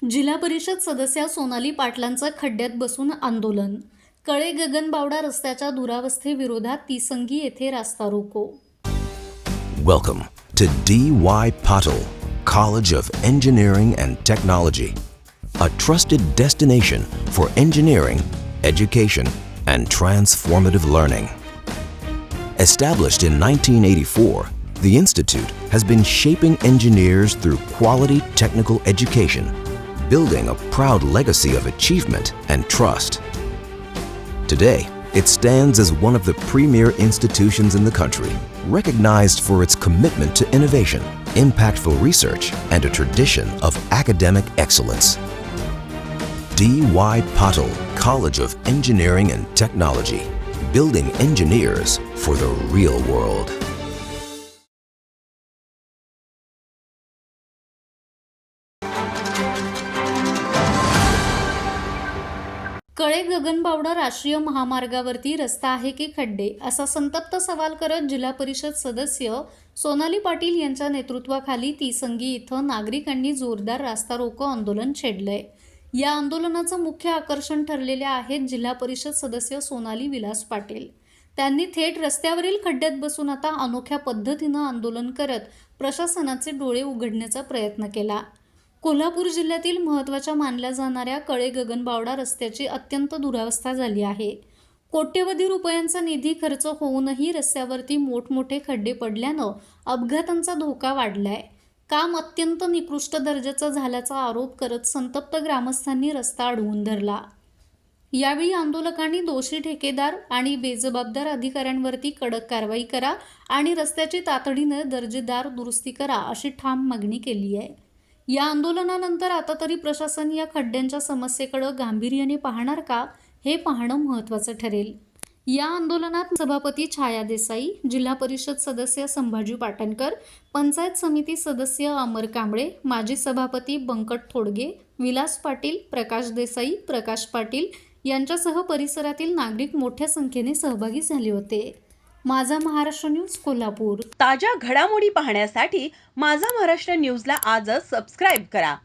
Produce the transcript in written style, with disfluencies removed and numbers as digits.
जिल्हा परिषद सदस्य सोनाली पाटलांचं खड्ड्यात बसून आंदोलन. कळे गगनबावडा रस्त्याच्या दुरावस्थेविरोधात तिसंगी येथे रास्ता रोको. Welcome to D.Y. Patil College of Engineering and Technology, a trusted destination for engineering, education, and transformative learning. Established in 1984, the Institute has been shaping engineers through quality technical education, building a proud legacy of achievement and trust. Today, it stands as one of the premier institutions in the country, recognized for its commitment to innovation, impactful research, and a tradition of academic excellence. D.Y. Patil College of Engineering and Technology, building engineers for the real world. कळे गगनबावडा राष्ट्रीय महामार्गावरती रस्ता आहे की खड्डे, असा संतप्त सवाल करत जिल्हा परिषद सदस्य सोनाली पाटील यांच्या नेतृत्वाखाली तिसंगी इथं नागरिकांनी जोरदार रास्ता रोको आंदोलन छेडलंय. या आंदोलनाचं मुख्य आकर्षण ठरलेले आहेत जिल्हा परिषद सदस्य सोनाली विलास पाटील. त्यांनी थेट रस्त्यावरील खड्ड्यात बसून आता अनोख्या पद्धतीनं आंदोलन करत प्रशासनाचे डोळे उघडण्याचा प्रयत्न केला. कोल्हापूर जिल्ह्यातील महत्त्वाच्या मानल्या जाणाऱ्या कळे गगनबावडा रस्त्याची अत्यंत दुरावस्था झाली आहे. कोट्यवधी रुपयांचा निधी खर्च होऊनही रस्त्यावरती मोठमोठे खड्डे पडल्यानं अपघातांचा धोका वाढलाय. काम अत्यंत निकृष्ट दर्जाचं झाल्याचा आरोप करत संतप्त ग्रामस्थांनी रस्ता अडवून धरला. यावेळी आंदोलकांनी दोषी ठेकेदार आणि बेजबाबदार अधिकाऱ्यांवरती कडक कारवाई करा आणि रस्त्याची तातडीने दर्जेदार दुरुस्ती करा अशी ठाम मागणी केली आहे. या आंदोलनानंतर आता तरी प्रशासन या खड्ड्यांच्या समस्येकडे गांभीर्याने पाहणार का, हे पाहणं महत्त्वाचं ठरेल. या आंदोलनात सभापती छाया देसाई, जिल्हा परिषद सदस्य संभाजी पाटणकर, पंचायत समिती सदस्य अमर कांबळे, माजी सभापती बंकट थोडगे, विलास पाटील, प्रकाश देसाई, प्रकाश पाटील यांच्यासह परिसरातील नागरिक मोठ्या संख्येने सहभागी झाले होते. माझा महाराष्ट्र न्यूज कोल्हापूर. ताज्या घडामोडी पाहण्यासाठी माझा महाराष्ट्र न्यूजला आजच सबस्क्राईब करा.